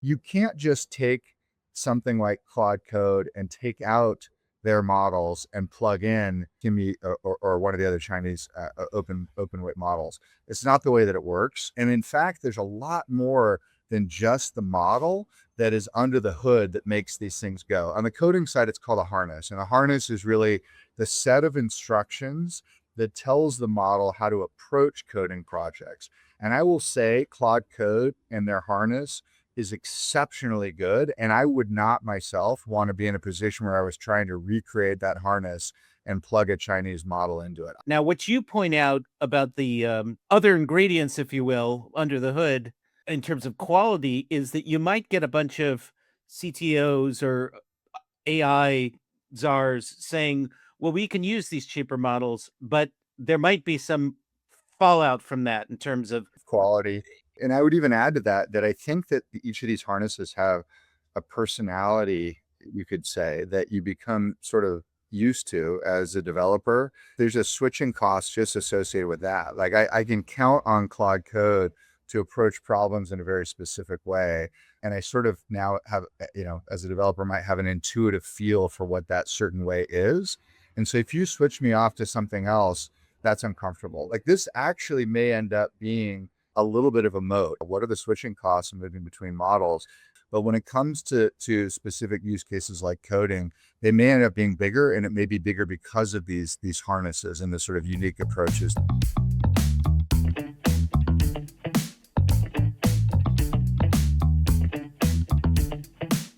you can't just take something like Claude Code and take out their models and plug in Kimi or one of the other Chinese open weight models. It's not the way that it works. And in fact, there's a lot more than just the model that is under the hood that makes these things go. On the coding side, it's called a harness. And a harness is really the set of instructions that tells the model how to approach coding projects. And I will say Claude Code and their harness is exceptionally good. And I would not myself want to be in a position where I was trying to recreate that harness and plug a Chinese model into it. Now, what you point out about the other ingredients, if you will, under the hood in terms of quality is that you might get a bunch of CTOs or AI czars saying, well, we can use these cheaper models, but there might be some fallout from that in terms of Quality. And I would even add to that, that I think that each of these harnesses have a personality, you could say, that you become sort of used to as a developer. There's a switching cost just associated with that. Like I can count on Claude Code to approach problems in a very specific way. And I sort of now have, as a developer, might have an intuitive feel for what that certain way is. And so if you switch me off to something else, that's uncomfortable. Like this actually may end up being a little bit of a moat. What are the switching costs of moving between models? But when it comes to specific use cases like coding, they may end up being bigger, and it may be bigger because of these harnesses and the sort of unique approaches.